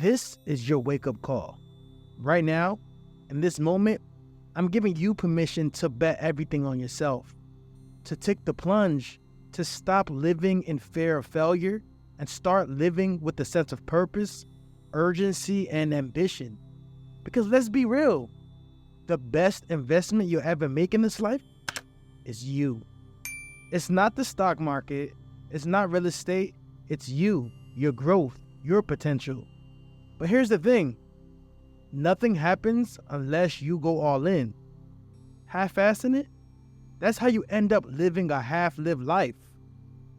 This is your wake-up call. Right now, in this moment, I'm giving you permission to bet everything on yourself, to take the plunge, to stop living in fear of failure and start living with a sense of purpose, urgency, and ambition. Because let's be real, the best investment you'll ever make in this life is you. It's not the stock market, it's not real estate, it's you, your growth, your potential. But here's the thing, nothing happens unless you go all in. Half-assing it? That's how you end up living a half-lived life.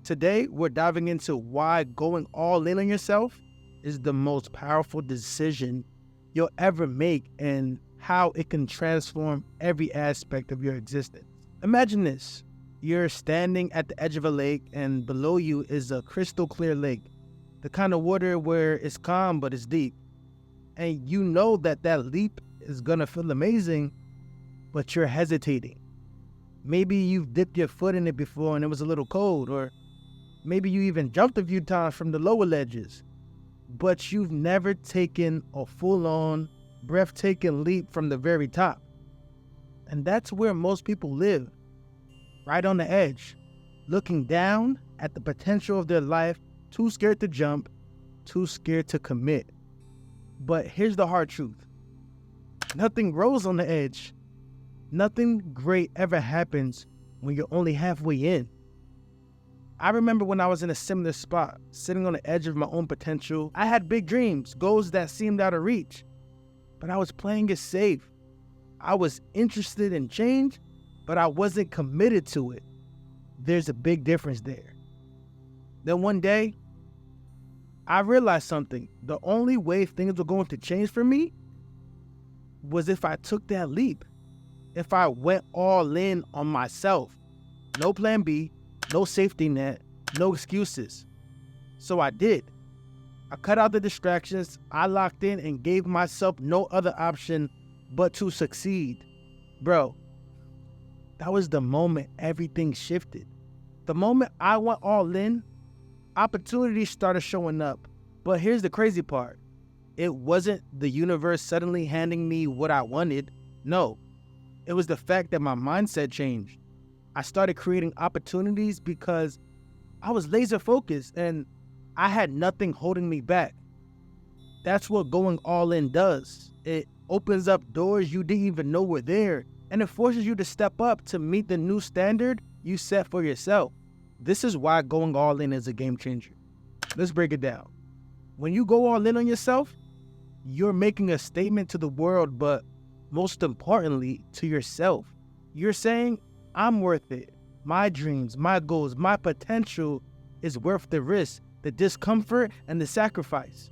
Today, we're diving into why going all in on yourself is the most powerful decision you'll ever make and how it can transform every aspect of your existence. Imagine this. You're standing at the edge of a lake and below you is a crystal clear lake. The kind of water where it's calm but it's deep. And you know that leap is gonna feel amazing, but you're hesitating. Maybe you've dipped your foot in it before and it was a little cold, or maybe you even jumped a few times from the lower ledges, but you've never taken a full-on, breathtaking leap from the very top. And that's where most people live, right on the edge, looking down at the potential of their life, too scared to jump, too scared to commit. But here's the hard truth. Nothing grows on the edge. Nothing great ever happens when you're only halfway in. I remember when I was in a similar spot, sitting on the edge of my own potential. I had big dreams, goals that seemed out of reach, but I was playing it safe. I was interested in change, but I wasn't committed to it. There's a big difference there. Then one day, I realized something. The only way things were going to change for me was if I took that leap. If I went all in on myself. No plan B, no safety net, no excuses. So I did. I cut out the distractions, I locked in and gave myself no other option but to succeed. Bro, that was the moment everything shifted. The moment I went all in, opportunities started showing up. But here's the crazy part. It wasn't the universe suddenly handing me what I wanted. No, it was the fact that my mindset changed. I started creating opportunities because I was laser focused and I had nothing holding me back. That's what going all in does. It opens up doors you didn't even know were there, and it forces you to step up to meet the new standard you set for yourself. This is why going all in is a game changer. Let's break it down. When you go all in on yourself, you're making a statement to the world, but most importantly, to yourself. You're saying, I'm worth it. My dreams, my goals, my potential is worth the risk, the discomfort, and the sacrifice.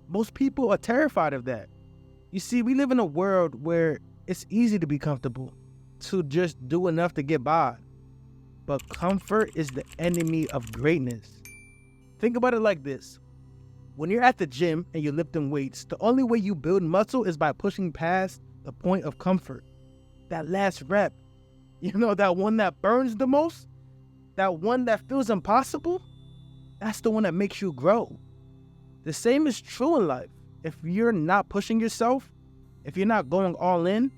Most people are terrified of that. You see, we live in a world where it's easy to be comfortable, to just do enough to get by. But comfort is the enemy of greatness. Think about it like this. When you're at the gym and you're lifting weights, the only way you build muscle is by pushing past the point of comfort. That last rep, that one that burns the most, that one that feels impossible, that's the one that makes you grow. The same is true in life. If you're not pushing yourself, if you're not going all in,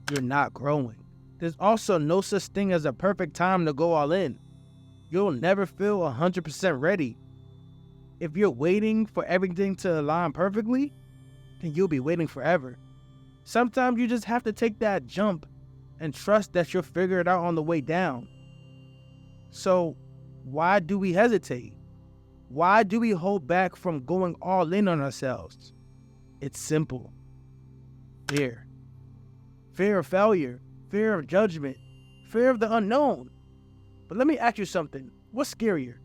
you're not growing. There's also no such thing as a perfect time to go all in. You'll never feel 100% ready. If you're waiting for everything to align perfectly, then you'll be waiting forever. Sometimes you just have to take that jump and trust that you'll figure it out on the way down. So, why do we hesitate? Why do we hold back from going all in on ourselves? It's simple. Fear. Fear of failure. Fear of judgment. Fear of the unknown. But let me ask you something. What's scarier?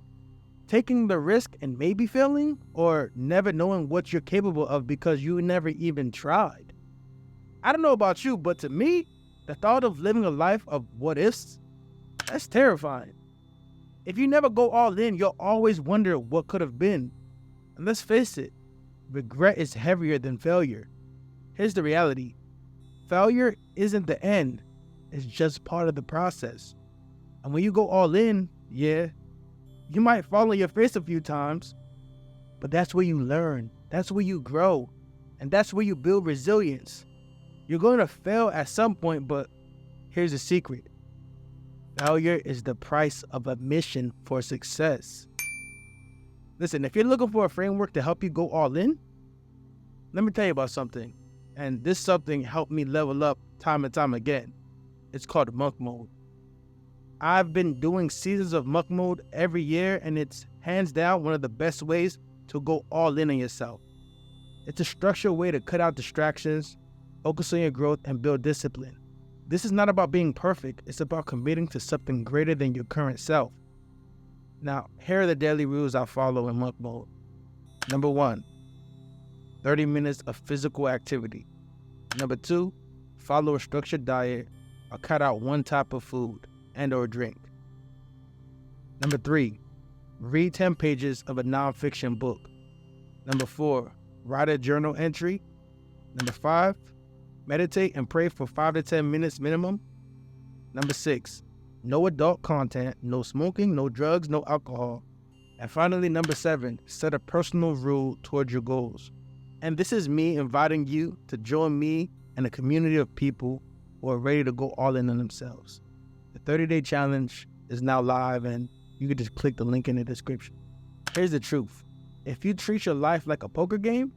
Taking the risk and maybe failing, or never knowing what you're capable of because you never even tried? I don't know about you, but to me, the thought of living a life of what ifs, that's terrifying. If you never go all in, you'll always wonder what could have been. And let's face it, regret is heavier than failure. Here's the reality. Failure isn't the end. It's just part of the process. And when you go all in, yeah, you might fall on your face a few times, but that's where you learn. That's where you grow, and that's where you build resilience. You're going to fail at some point, but here's the secret. Failure is the price of admission for success. Listen, if you're looking for a framework to help you go all in, let me tell you about something. And this something helped me level up time and time again. It's called monk mode. I've been doing seasons of monk mode every year, and it's hands down one of the best ways to go all in on yourself. It's a structured way to cut out distractions, focus on your growth, and build discipline. This is not about being perfect. It's about committing to something greater than your current self. Now, here are the daily rules I follow in monk mode. Number 1, 30 minutes of physical activity. Number 2, follow a structured diet or cut out one type of food and or drink. Number 3, read 10 pages of a nonfiction book. Number 4, write a journal entry. Number 5, meditate and pray for 5 to 10 minutes minimum. Number 6, no adult content, no smoking, no drugs, no alcohol. And finally, number 7, set a personal rule towards your goals. And this is me inviting you to join me and a community of people who are ready to go all in on themselves. The 30-day challenge is now live, and you can just click the link in the description. Here's the truth. If you treat your life like a poker game,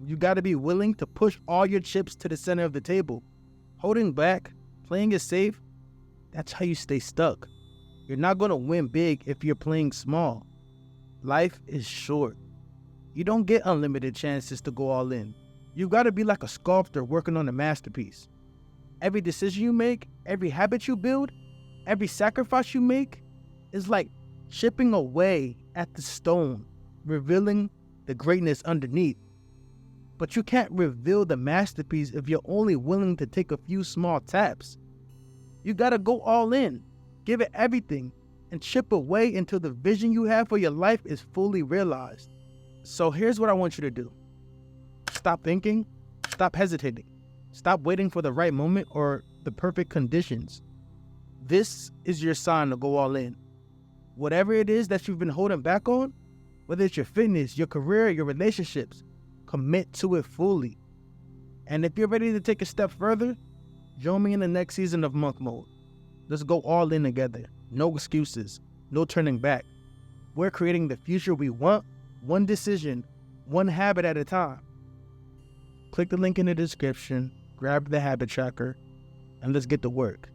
you got to be willing to push all your chips to the center of the table. Holding back, playing it safe, that's how you stay stuck. You're not going to win big if you're playing small. Life is short. You don't get unlimited chances to go all in. You got to be like a sculptor working on a masterpiece. Every decision you make, every habit you build, every sacrifice you make is like chipping away at the stone, revealing the greatness underneath. But you can't reveal the masterpiece if you're only willing to take a few small taps. You gotta go all in, give it everything, and chip away until the vision you have for your life is fully realized. So here's what I want you to do. Stop thinking, stop hesitating, stop waiting for the right moment or the perfect conditions. This is your sign to go all in. Whatever it is that you've been holding back on, whether it's your fitness, your career, your relationships, commit to it fully. And if you're ready to take a step further, join me in the next season of monk mode. Let's go all in together. No excuses, no turning back. We're creating the future we want, one decision, one habit at a time. Click the link in the description, grab the habit tracker, and let's get to work.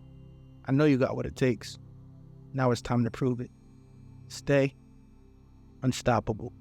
I know you got what it takes. Now it's time to prove it. Stay unstoppable.